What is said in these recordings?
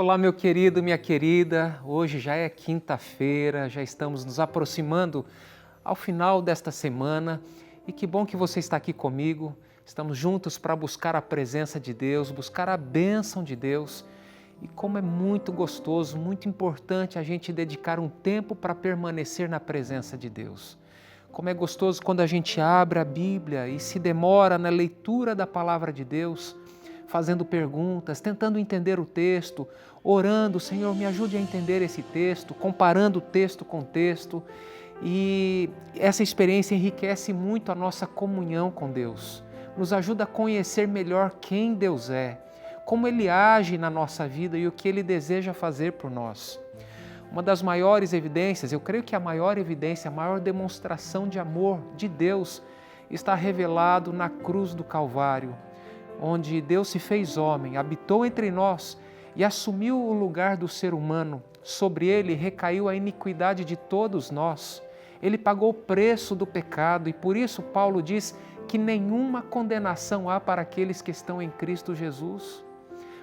Olá, meu querido, minha querida. Hoje já é quinta-feira, já estamos nos aproximando ao final desta semana e que bom que você está aqui comigo. Estamos juntos para buscar a presença de Deus, buscar a bênção de Deus. E como é muito gostoso, muito importante a gente dedicar um tempo para permanecer na presença de Deus. Como é gostoso quando a gente abre a Bíblia e se demora na leitura da palavra de Deus, fazendo perguntas, tentando entender o texto, orando, Senhor, me ajude a entender esse texto, comparando o texto com o texto. E essa experiência enriquece muito a nossa comunhão com Deus, nos ajuda a conhecer melhor quem Deus é, como Ele age na nossa vida e o que Ele deseja fazer por nós. Uma das maiores evidências, eu creio que a maior evidência, a maior demonstração de amor de Deus está revelado na cruz do Calvário, onde Deus se fez homem, habitou entre nós e assumiu o lugar do ser humano. Sobre Ele recaiu a iniquidade de todos nós. Ele pagou o preço do pecado e por isso Paulo diz que nenhuma condenação há para aqueles que estão em Cristo Jesus.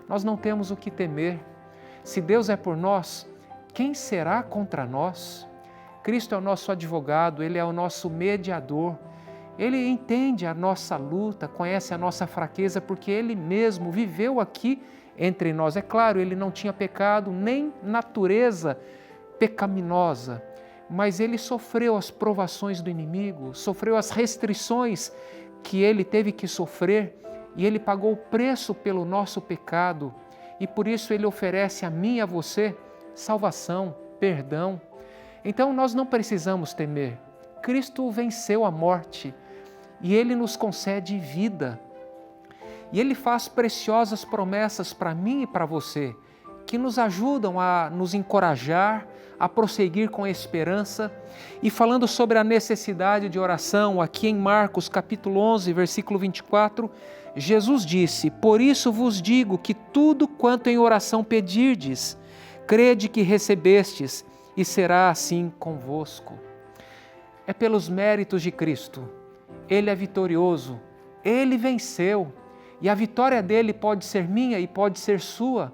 Nós não temos o que temer. Se Deus é por nós, quem será contra nós? Cristo é o nosso advogado, Ele é o nosso mediador. Ele entende a nossa luta, conhece a nossa fraqueza, porque Ele mesmo viveu aqui entre nós. É claro, Ele não tinha pecado, nem natureza pecaminosa, mas Ele sofreu as provações do inimigo, sofreu as restrições que Ele teve que sofrer, e Ele pagou o preço pelo nosso pecado, e por isso Ele oferece a mim e a você salvação, perdão. Então nós não precisamos temer. Cristo venceu a morte, e Ele nos concede vida. E Ele faz preciosas promessas para mim e para você, que nos ajudam a nos encorajar, a prosseguir com esperança. E falando sobre a necessidade de oração, aqui em Marcos capítulo 11, versículo 24, Jesus disse: "Por isso vos digo que tudo quanto em oração pedirdes, crede que recebestes, e será assim convosco." É pelos méritos de Cristo. Ele é vitorioso, Ele venceu, e a vitória dele pode ser minha e pode ser sua,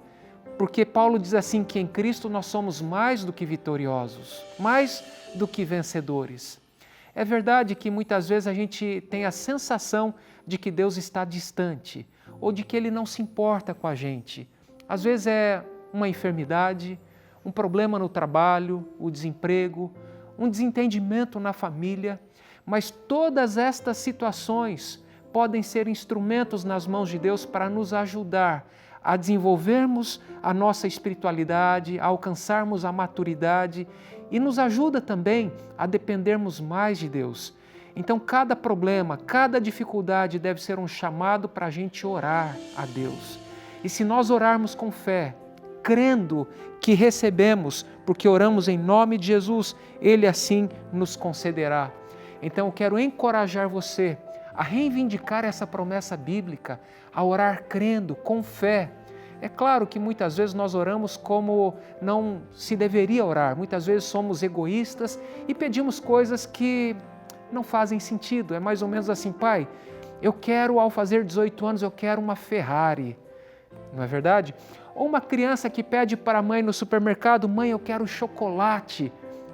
porque Paulo diz assim que em Cristo nós somos mais do que vitoriosos, mais do que vencedores. É verdade que muitas vezes a gente tem a sensação de que Deus está distante, ou de que Ele não se importa com a gente. Às vezes é uma enfermidade, um problema no trabalho, o desemprego, um desentendimento na família, mas todas estas situações podem ser instrumentos nas mãos de Deus para nos ajudar a desenvolvermos a nossa espiritualidade, a alcançarmos a maturidade e nos ajuda também a dependermos mais de Deus. Então cada problema, cada dificuldade deve ser um chamado para a gente orar a Deus. E se nós orarmos com fé, crendo que recebemos, porque oramos em nome de Jesus, Ele assim nos concederá. Então eu quero encorajar você a reivindicar essa promessa bíblica, a orar crendo, com fé. É claro que muitas vezes nós oramos como não se deveria orar, muitas vezes somos egoístas e pedimos coisas que não fazem sentido. É mais ou menos assim: Pai, eu quero, ao fazer 18 anos, eu quero uma Ferrari, não é verdade? Ou uma criança que pede para a mãe no supermercado: mãe, eu quero chocolate.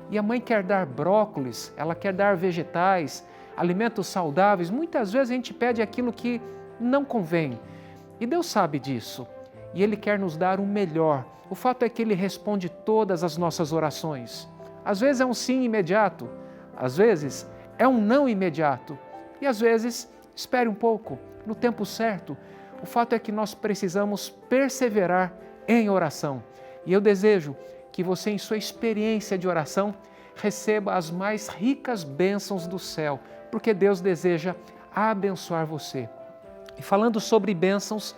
E a mãe quer dar brócolis, ela quer dar vegetais, alimentos saudáveis. Muitas vezes a gente pede aquilo que não convém. E Deus sabe disso. E Ele quer nos dar o melhor. O fato é que Ele responde todas as nossas orações. Às vezes é um sim imediato, às vezes é um não imediato. E às vezes, espere um pouco, no tempo certo. O fato é que nós precisamos perseverar em oração. E eu desejo que você, em sua experiência de oração, receba as mais ricas bênçãos do céu, porque Deus deseja abençoar você. E falando sobre bênçãos,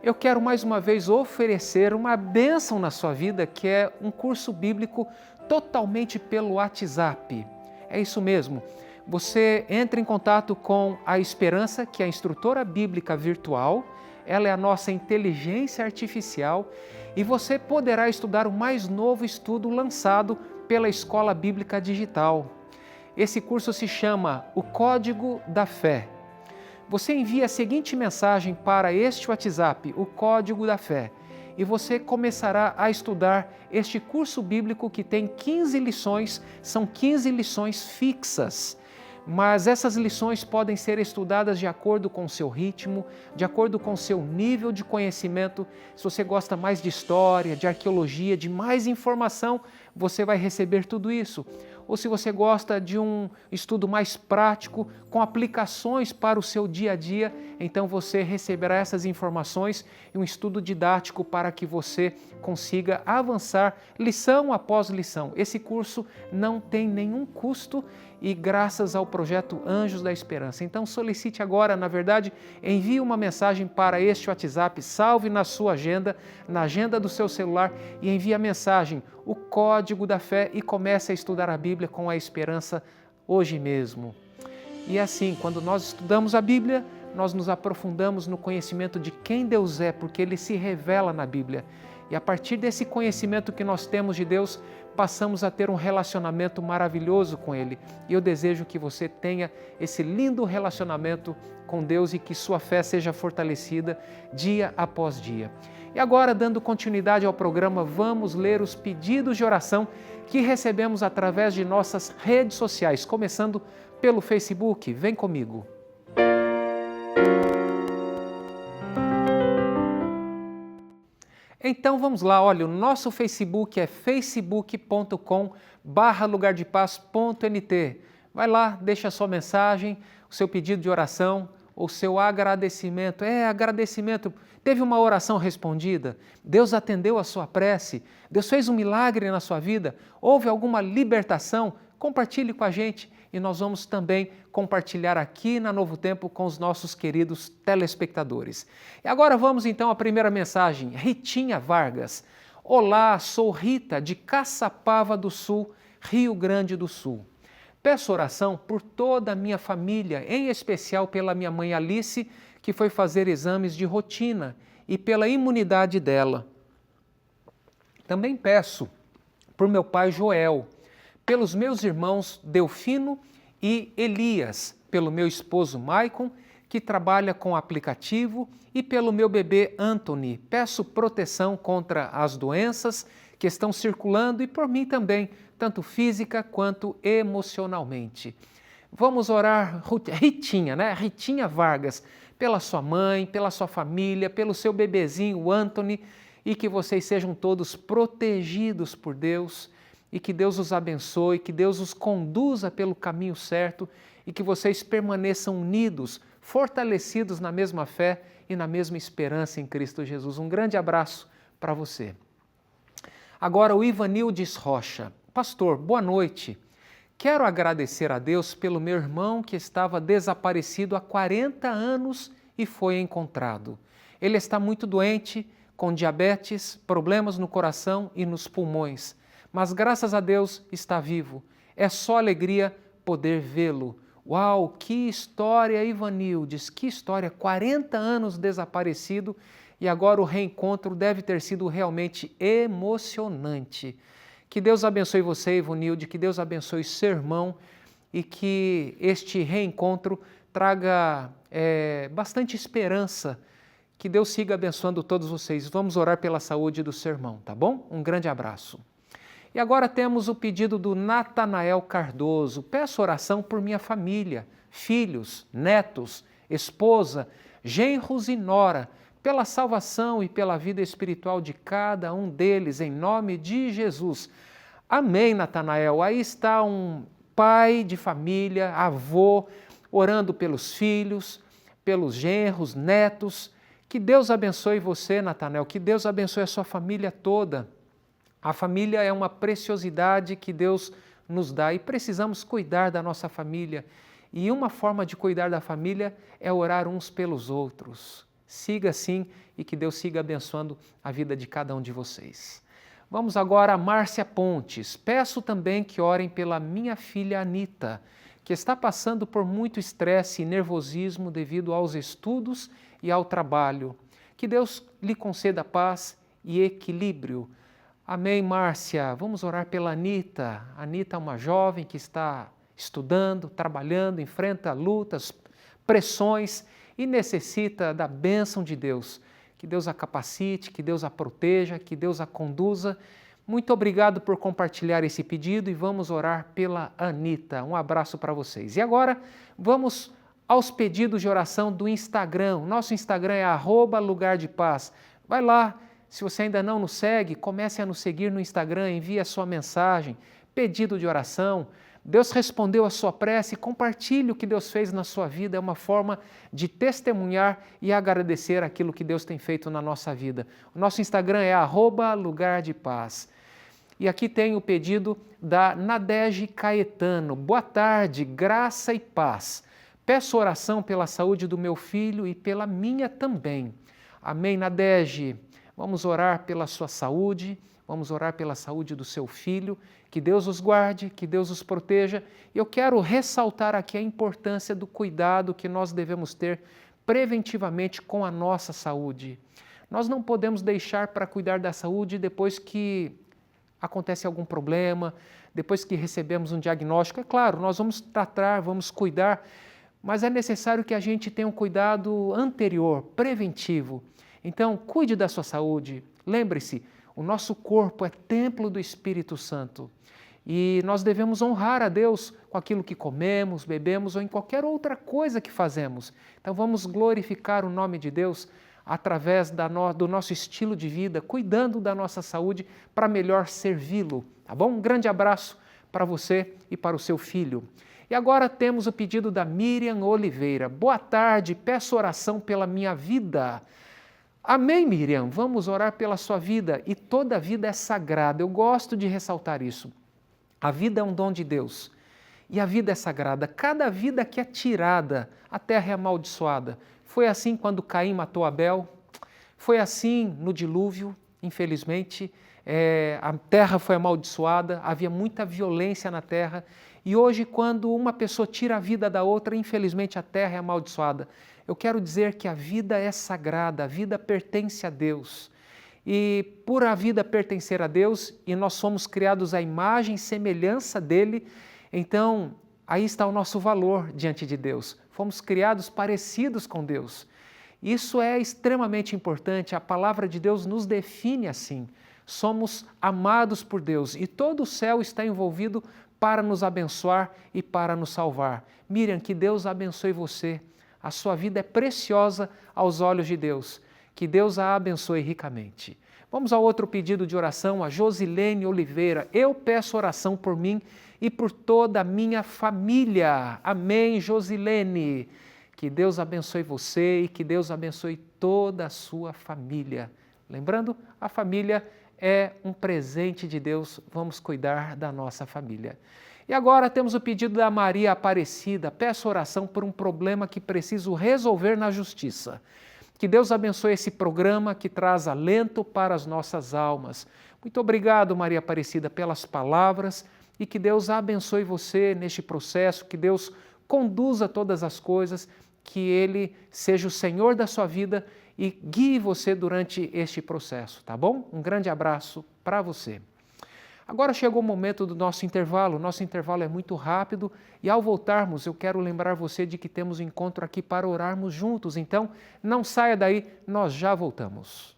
eu quero mais uma vez oferecer uma bênção na sua vida, que é um curso bíblico totalmente pelo WhatsApp. É isso mesmo. Você entra em contato com a Esperança, que é a instrutora bíblica virtual. Ela é a nossa inteligência artificial e você poderá estudar o mais novo estudo lançado pela Escola Bíblica Digital. Esse curso se chama O Código da Fé. Você envia a seguinte mensagem para este WhatsApp, o Código da Fé, e você começará a estudar este curso bíblico que tem 15 lições, são 15 lições fixas. Mas essas lições podem ser estudadas de acordo com o seu ritmo, de acordo com o seu nível de conhecimento. Se você gosta mais de história, de arqueologia, de mais informação, você vai receber tudo isso. Ou se você gosta de um estudo mais prático, com aplicações para o seu dia a dia, então você receberá essas informações e um estudo didático para que você consiga avançar lição após lição. Esse curso não tem nenhum custo e graças ao projeto Anjos da Esperança. Então solicite agora, na verdade, envie uma mensagem para este WhatsApp, salve na sua agenda, na agenda do seu celular e envie a mensagem, o código da fé e comece a estudar a Bíblia com a esperança hoje mesmo. E assim, quando nós estudamos a Bíblia, nós nos aprofundamos no conhecimento de quem Deus é, porque Ele se revela na Bíblia. E a partir desse conhecimento que nós temos de Deus, passamos a ter um relacionamento maravilhoso com Ele. E eu desejo que você tenha esse lindo relacionamento com Deus e que sua fé seja fortalecida dia após dia. E agora, dando continuidade ao programa, vamos ler os pedidos de oração que recebemos através de nossas redes sociais, começando pelo Facebook. Vem comigo. Então vamos lá, olha, o nosso Facebook é facebook.com/lugardepaz.nt. Vai lá, deixa a sua mensagem, o seu pedido de oração, o seu agradecimento. Agradecimento. Teve uma oração respondida, Deus atendeu a sua prece, Deus fez um milagre na sua vida, houve alguma libertação, compartilhe com a gente e nós vamos também compartilhar aqui na Novo Tempo com os nossos queridos telespectadores. E agora vamos então à primeira mensagem, Ritinha Vargas. Olá, sou Rita de Caçapava do Sul, Rio Grande do Sul. Peço oração por toda a minha família, em especial pela minha mãe Alice, que foi fazer exames de rotina e pela imunidade dela. Também peço por meu pai Joel, pelos meus irmãos Delfino e Elias, pelo meu esposo Maicon, que trabalha com aplicativo, e pelo meu bebê Anthony. Peço proteção contra as doenças que estão circulando e por mim também, tanto física quanto emocionalmente. Vamos orar, Ritinha, né? Ritinha Vargas, pela sua mãe, pela sua família, pelo seu bebezinho, o Anthony, e que vocês sejam todos protegidos por Deus e que Deus os abençoe, que Deus os conduza pelo caminho certo e que vocês permaneçam unidos, fortalecidos na mesma fé e na mesma esperança em Cristo Jesus. Um grande abraço para você. Agora o Ivanildes Rocha. Pastor, boa noite. Quero agradecer a Deus pelo meu irmão que estava desaparecido há 40 anos e foi encontrado. Ele está muito doente, com diabetes, problemas no coração e nos pulmões, mas graças a Deus está vivo. É só alegria poder vê-lo. Uau, que história, Ivanildes, que história, 40 anos desaparecido e agora o reencontro deve ter sido realmente emocionante. Que Deus abençoe você, Ivanilde, que Deus abençoe seu irmão e que este reencontro traga bastante esperança. Que Deus siga abençoando todos vocês. Vamos orar pela saúde do seu irmão, tá bom? Um grande abraço. E agora temos o pedido do Natanael Cardoso. Peço oração por minha família, filhos, netos, esposa, genros e nora, pela salvação e pela vida espiritual de cada um deles, em nome de Jesus. Amém, Natanael. Aí está um pai de família, avô, orando pelos filhos, pelos genros, netos. Que Deus abençoe você, Natanael, que Deus abençoe a sua família toda. A família é uma preciosidade que Deus nos dá e precisamos cuidar da nossa família. E uma forma de cuidar da família é orar uns pelos outros. Siga assim e que Deus siga abençoando a vida de cada um de vocês. Vamos agora a Márcia Pontes. Peço também que orem pela minha filha Anita, que está passando por muito estresse e nervosismo devido aos estudos e ao trabalho. Que Deus lhe conceda paz e equilíbrio. Amém, Márcia. Vamos orar pela Anita. Anita é uma jovem que está estudando, trabalhando, enfrenta lutas, pressões e necessita da bênção de Deus. Que Deus a capacite, que Deus a proteja, que Deus a conduza. Muito obrigado por compartilhar esse pedido e vamos orar pela Anita. Um abraço para vocês. E agora vamos aos pedidos de oração do Instagram. Nosso Instagram é @lugar-de-paz. Vai lá, se você ainda não nos segue, comece a nos seguir no Instagram, envie a sua mensagem, pedido de oração. Deus respondeu a sua prece, compartilhe o que Deus fez na sua vida, é uma forma de testemunhar e agradecer aquilo que Deus tem feito na nossa vida. O nosso Instagram é @lugar-de-paz. E aqui tem o pedido da Nadege Caetano. Boa tarde, graça e paz. Peço oração pela saúde do meu filho e pela minha também. Amém, Nadege. Vamos orar pela sua saúde, vamos orar pela saúde do seu filho, que Deus os guarde, que Deus os proteja. Eu quero ressaltar aqui a importância do cuidado que nós devemos ter preventivamente com a nossa saúde. Nós não podemos deixar para cuidar da saúde depois que acontece algum problema, depois que recebemos um diagnóstico. É claro, nós vamos tratar, vamos cuidar, mas é necessário que a gente tenha um cuidado anterior, preventivo. Então, cuide da sua saúde. Lembre-se, o nosso corpo é templo do Espírito Santo e nós devemos honrar a Deus com aquilo que comemos, bebemos ou em qualquer outra coisa que fazemos. Então, vamos glorificar o nome de Deus através do nosso estilo de vida, cuidando da nossa saúde para melhor servi-lo, tá bom? Um grande abraço para você e para o seu filho. E agora temos o pedido da Miriam Oliveira. Boa tarde, peço oração pela minha vida. Amém, Miriam, vamos orar pela sua vida e toda vida é sagrada. Eu gosto de ressaltar isso. A vida é um dom de Deus e a vida é sagrada. Cada vida que é tirada, a terra é amaldiçoada. Foi assim quando Caim matou Abel, foi assim no dilúvio, infelizmente. A terra foi amaldiçoada, havia muita violência na terra e hoje quando uma pessoa tira a vida da outra, infelizmente a terra é amaldiçoada. Eu quero dizer que a vida é sagrada, a vida pertence a Deus. E por a vida pertencer a Deus, e nós somos criados à imagem e semelhança dEle, então aí está o nosso valor diante de Deus. Fomos criados parecidos com Deus. Isso é extremamente importante, a palavra de Deus nos define assim. Somos amados por Deus e todo o céu está envolvido para nos abençoar e para nos salvar. Miriam, que Deus abençoe você. A sua vida é preciosa aos olhos de Deus. Que Deus a abençoe ricamente. Vamos ao outro pedido de oração, a Josilene Oliveira. Eu peço oração por mim e por toda a minha família. Amém, Josilene. Que Deus abençoe você e que Deus abençoe toda a sua família. Lembrando, a família é um presente de Deus. Vamos cuidar da nossa família. E agora temos o pedido da Maria Aparecida. Peço oração por um problema que preciso resolver na justiça. Que Deus abençoe esse programa que traz alento para as nossas almas. Muito obrigado, Maria Aparecida, pelas palavras e que Deus abençoe você neste processo, que Deus conduza todas as coisas, que Ele seja o Senhor da sua vida e guie você durante este processo, tá bom? Um grande abraço para você. Agora chegou o momento do nosso intervalo. Nosso intervalo é muito rápido e ao voltarmos eu quero lembrar você de que temos um encontro aqui para orarmos juntos. Então não saia daí, nós já voltamos.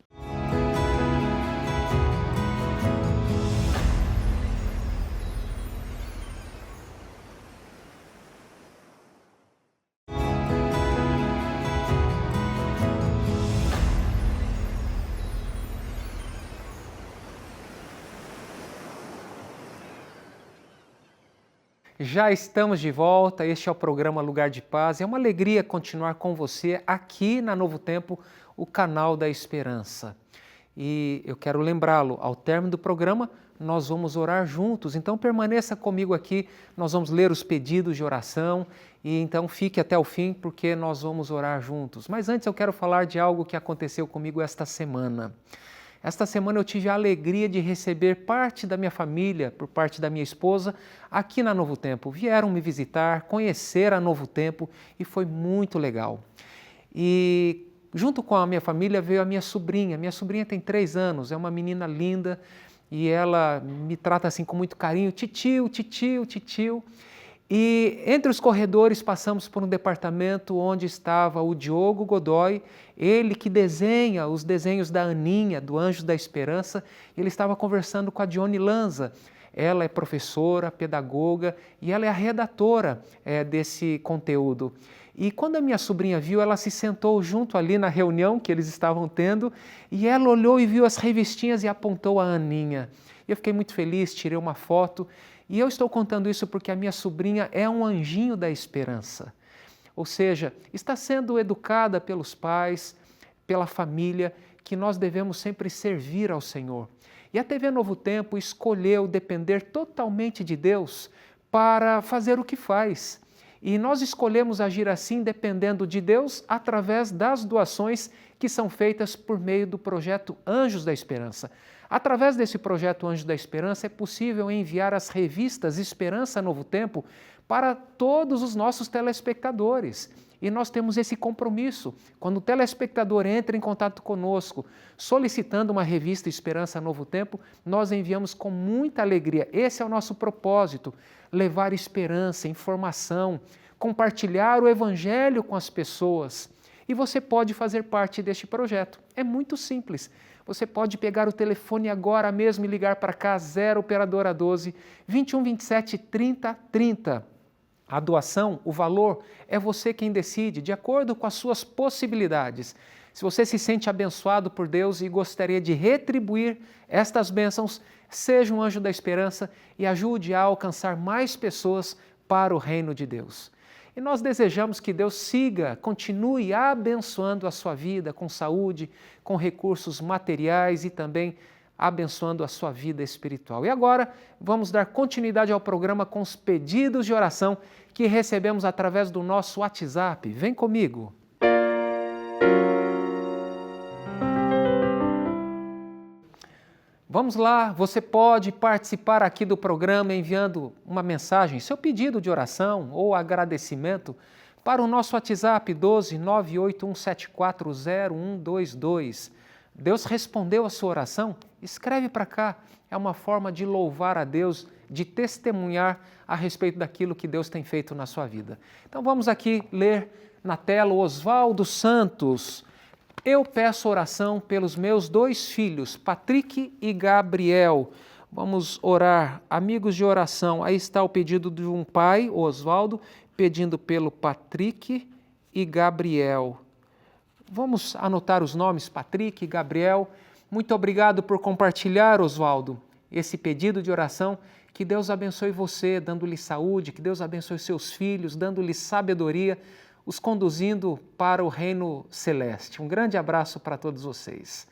Já estamos de volta, este é o programa Lugar de Paz. É uma alegria continuar com você aqui na Novo Tempo, o canal da esperança. E eu quero lembrá-lo, ao término do programa, nós vamos orar juntos. Então permaneça comigo aqui, nós vamos ler os pedidos de oração e então fique até o fim porque nós vamos orar juntos. Mas antes eu quero falar de algo que aconteceu comigo esta semana. Esta semana eu tive a alegria de receber parte da minha família, por parte da minha esposa, aqui na Novo Tempo. Vieram me visitar, conhecer a Novo Tempo e foi muito legal. E junto com a minha família veio a minha sobrinha. Minha sobrinha tem 3 anos, é uma menina linda e ela me trata assim com muito carinho, titio, titio, titio. E entre os corredores passamos por um departamento onde estava o Diogo Godoy, ele que desenha os desenhos da Aninha, do Anjo da Esperança. Ele estava conversando com a Dione Lanza. Ela é professora, pedagoga e ela é a redatora desse conteúdo. E quando a minha sobrinha viu, ela se sentou junto ali na reunião que eles estavam tendo e ela olhou e viu as revistinhas e apontou a Aninha. Eu fiquei muito feliz, tirei uma foto. E eu estou contando isso porque a minha sobrinha é um anjinho da esperança. Ou seja, está sendo educada pelos pais, pela família, que nós devemos sempre servir ao Senhor. E a TV Novo Tempo escolheu depender totalmente de Deus para fazer o que faz. E nós escolhemos agir assim dependendo de Deus através das doações que são feitas por meio do projeto Anjos da Esperança. Através desse projeto Anjos da Esperança é possível enviar as revistas Esperança Novo Tempo para todos os nossos telespectadores. E nós temos esse compromisso. Quando o telespectador entra em contato conosco, solicitando uma revista Esperança Novo Tempo, nós enviamos com muita alegria. Esse é o nosso propósito, levar esperança, informação, compartilhar o Evangelho com as pessoas. E você pode fazer parte deste projeto. É muito simples. Você pode pegar o telefone agora mesmo e ligar para cá, 0 Operadora 12 21 27 30 30. A doação, o valor, é você quem decide, de acordo com as suas possibilidades. Se você se sente abençoado por Deus e gostaria de retribuir estas bênçãos, seja um anjo da esperança e ajude a alcançar mais pessoas para o reino de Deus. E nós desejamos que Deus continue abençoando a sua vida com saúde, com recursos materiais e também abençoando a sua vida espiritual. E agora vamos dar continuidade ao programa com os pedidos de oração que recebemos através do nosso WhatsApp. Vem comigo! Vamos lá, você pode participar aqui do programa enviando uma mensagem, seu pedido de oração ou agradecimento para o nosso WhatsApp 12 981740122. Deus respondeu a sua oração? Escreve para cá. É uma forma de louvar a Deus, de testemunhar a respeito daquilo que Deus tem feito na sua vida. Então vamos aqui ler na tela o Oswaldo Santos. Eu peço oração pelos meus 2 filhos, Patrick e Gabriel. Vamos orar, amigos de oração. Aí está o pedido de um pai, Oswaldo, pedindo pelo Patrick e Gabriel. Vamos anotar os nomes, Patrick e Gabriel. Muito obrigado por compartilhar, Oswaldo, esse pedido de oração. Que Deus abençoe você, dando-lhe saúde, que Deus abençoe seus filhos, dando-lhe sabedoria, os conduzindo para o reino celeste. Um grande abraço para todos vocês.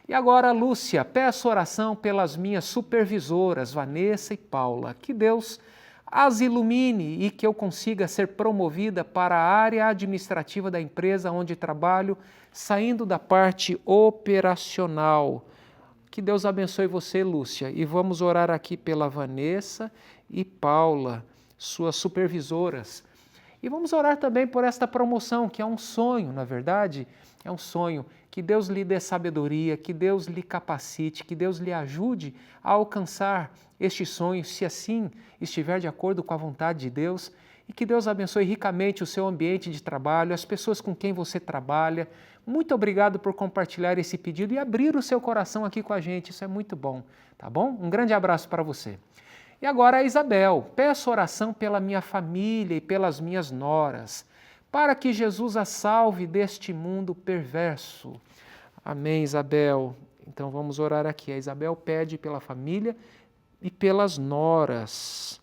E agora, Lúcia, peço oração pelas minhas supervisoras, Vanessa e Paula. Que Deus as ilumine e que eu consiga ser promovida para a área administrativa da empresa onde trabalho, saindo da parte operacional. Que Deus abençoe você, Lúcia. E vamos orar aqui pela Vanessa e Paula, suas supervisoras. E vamos orar também por esta promoção, que é um sonho, na verdade, é um sonho. Que Deus lhe dê sabedoria, que Deus lhe capacite, que Deus lhe ajude a alcançar este sonho, se assim estiver de acordo com a vontade de Deus, e que Deus abençoe ricamente o seu ambiente de trabalho, as pessoas com quem você trabalha. Muito obrigado por compartilhar esse pedido e abrir o seu coração aqui com a gente, isso é muito bom, tá bom? Um grande abraço para você. E agora a Isabel, peço oração pela minha família e pelas minhas noras, para que Jesus a salve deste mundo perverso. Amém, Isabel. Então vamos orar aqui. A Isabel pede pela família e pelas noras.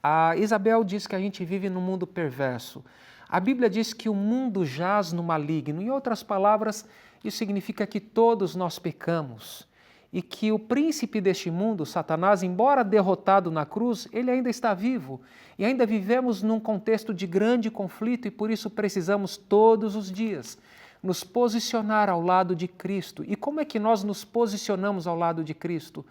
A Isabel diz que a gente vive num mundo perverso. A Bíblia diz que o mundo jaz no maligno. Em outras palavras, isso significa que todos nós pecamos. E que o príncipe deste mundo, Satanás, embora derrotado na cruz, ele ainda está vivo. E ainda vivemos num contexto de grande conflito e por isso precisamos todos os dias nos posicionar ao lado de Cristo. E como é que nós nos posicionamos ao lado de Cristo?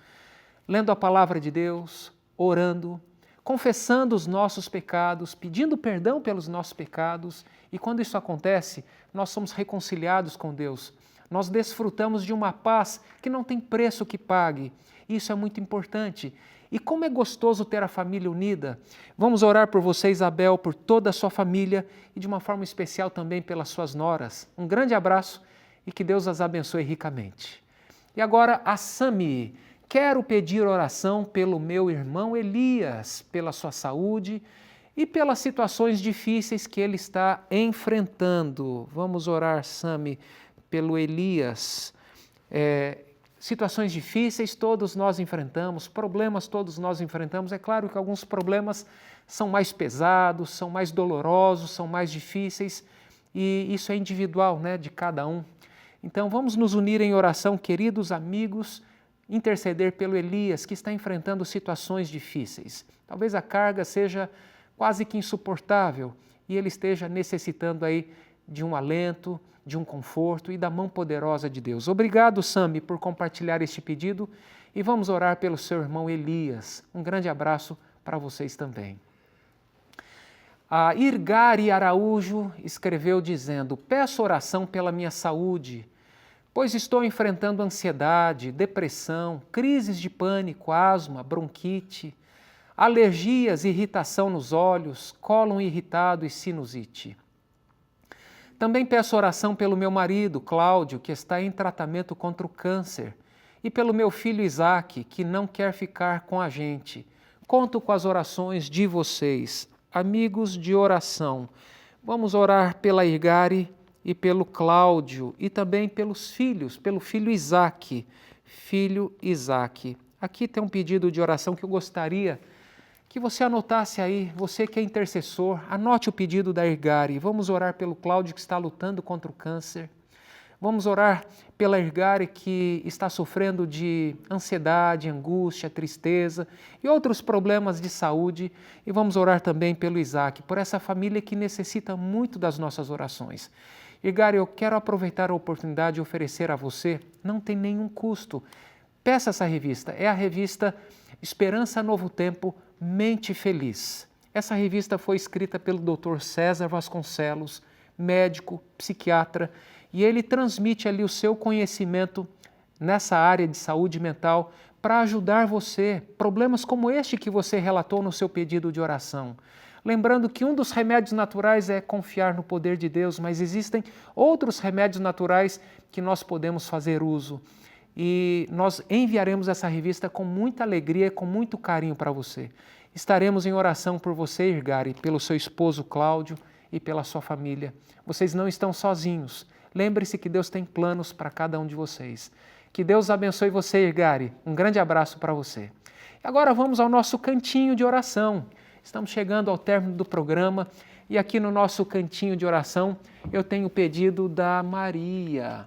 Lendo a palavra de Deus, orando, confessando os nossos pecados, pedindo perdão pelos nossos pecados. E quando isso acontece, nós somos reconciliados com Deus. Nós desfrutamos de uma paz que não tem preço que pague. Isso é muito importante. E como é gostoso ter a família unida. Vamos orar por você, Isabel, por toda a sua família e de uma forma especial também pelas suas noras. Um grande abraço e que Deus as abençoe ricamente. E agora a Sami. Quero pedir oração pelo meu irmão Elias, pela sua saúde e pelas situações difíceis que ele está enfrentando. Vamos orar, Sami, pelo Elias. Situações difíceis todos nós enfrentamos, problemas todos nós enfrentamos. É claro que alguns problemas são mais pesados, são mais dolorosos, são mais difíceis e isso é individual, né, de cada um. Então vamos nos unir em oração, queridos amigos, interceder pelo Elias, que está enfrentando situações difíceis. Talvez a carga seja quase que insuportável e ele esteja necessitando aí de um alento, de um conforto e da mão poderosa de Deus. Obrigado, Sami, por compartilhar este pedido e vamos orar pelo seu irmão Elias. Um grande abraço para vocês também. A Irgari Araújo escreveu dizendo: peço oração pela minha saúde, pois estou enfrentando ansiedade, depressão, crises de pânico, asma, bronquite, alergias, irritação nos olhos, cólon irritado e sinusite. Também peço oração pelo meu marido, Cláudio, que está em tratamento contra o câncer, e pelo meu filho Isaac, que não quer ficar com a gente. Conto com as orações de vocês, amigos de oração. Vamos orar pela Irgari e pelo Cláudio, e também pelos filhos, pelo filho Isaac. Filho Isaac. Aqui tem um pedido de oração que eu gostaria que você anotasse aí, você que é intercessor, anote o pedido da Irgari. Vamos orar pelo Cláudio que está lutando contra o câncer. Vamos orar pela Irgari que está sofrendo de ansiedade, angústia, tristeza e outros problemas de saúde. E vamos orar também pelo Isaac, por essa família que necessita muito das nossas orações. Irgari, eu quero aproveitar a oportunidade de oferecer a você, não tem nenhum custo. Peça essa revista, é a revista Esperança Novo Tempo, Mente Feliz. Essa revista foi escrita pelo Dr. César Vasconcelos, médico, psiquiatra, e ele transmite ali o seu conhecimento nessa área de saúde mental para ajudar você, problemas como este que você relatou no seu pedido de oração. Lembrando que um dos remédios naturais é confiar no poder de Deus, mas existem outros remédios naturais que nós podemos fazer uso. E nós enviaremos essa revista com muita alegria e com muito carinho para você. Estaremos em oração por você, Irgari, pelo seu esposo Cláudio e pela sua família. Vocês não estão sozinhos. Lembre-se que Deus tem planos para cada um de vocês. Que Deus abençoe você, Irgari. Um grande abraço para você. Agora vamos ao nosso cantinho de oração. Estamos chegando ao término do programa e aqui no nosso cantinho de oração eu tenho o pedido da Maria.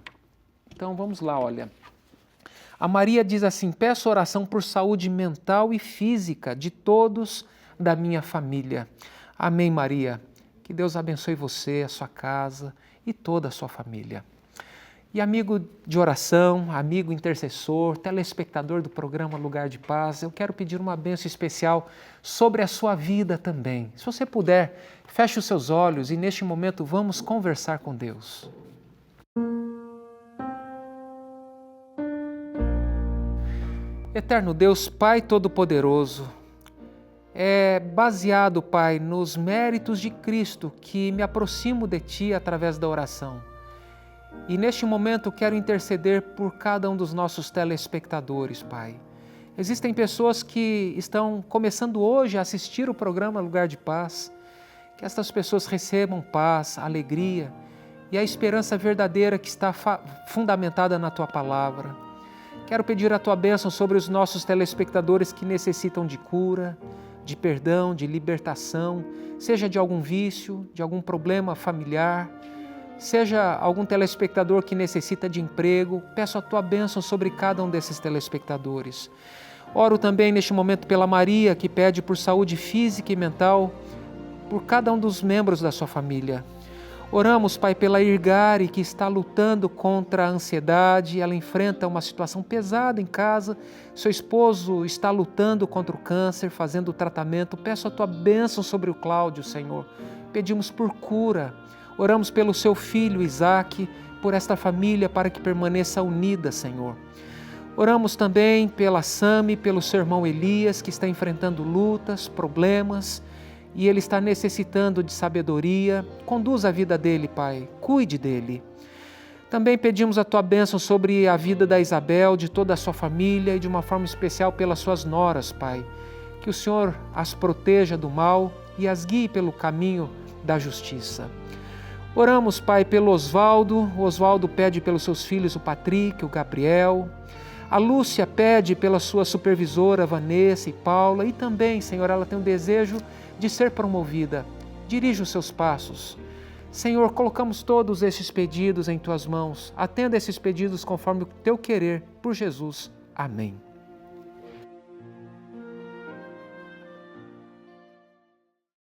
Então vamos lá, olha. A Maria diz assim: peço oração por saúde mental e física de todos da minha família. Amém, Maria. Que Deus abençoe você, a sua casa e toda a sua família. E amigo de oração, amigo intercessor, telespectador do programa Lugar de Paz, eu quero pedir uma bênção especial sobre a sua vida também. Se você puder, feche os seus olhos e neste momento vamos conversar com Deus. Eterno Deus, Pai Todo-Poderoso, é baseado, Pai, nos méritos de Cristo que me aproximo de Ti através da oração. E neste momento quero interceder por cada um dos nossos telespectadores, Pai. Existem pessoas que estão começando hoje a assistir o programa Lugar de Paz. Que estas pessoas recebam paz, alegria e a esperança verdadeira que está fundamentada na Tua Palavra. Quero pedir a Tua bênção sobre os nossos telespectadores que necessitam de cura, de perdão, de libertação, seja de algum vício, de algum problema familiar, seja algum telespectador que necessita de emprego. Peço a Tua bênção sobre cada um desses telespectadores. Oro também neste momento pela Maria, que pede por saúde física e mental, por cada um dos membros da sua família. Oramos, Pai, pela Irgari, que está lutando contra a ansiedade, ela enfrenta uma situação pesada em casa, seu esposo está lutando contra o câncer, fazendo o tratamento. Peço a Tua bênção sobre o Cláudio, Senhor. Pedimos por cura. Oramos pelo seu filho Isaac, por esta família para que permaneça unida, Senhor. Oramos também pela Sami, pelo seu irmão Elias, que está enfrentando lutas, problemas, e ele está necessitando de sabedoria. Conduza a vida dele, Pai, cuide dele. Também pedimos a Tua bênção sobre a vida da Isabel, de toda a sua família e de uma forma especial pelas suas noras, Pai. Que o Senhor as proteja do mal e as guie pelo caminho da justiça. Oramos, Pai, pelo Oswaldo. O Oswaldo pede pelos seus filhos, o Patrick, o Gabriel. A Lúcia pede pela sua supervisora, Vanessa e Paula. E também, Senhor, ela tem um desejo de ser promovida. Dirige os seus passos. Senhor, colocamos todos estes pedidos em Tuas mãos. Atenda esses pedidos conforme o Teu querer, por Jesus. Amém.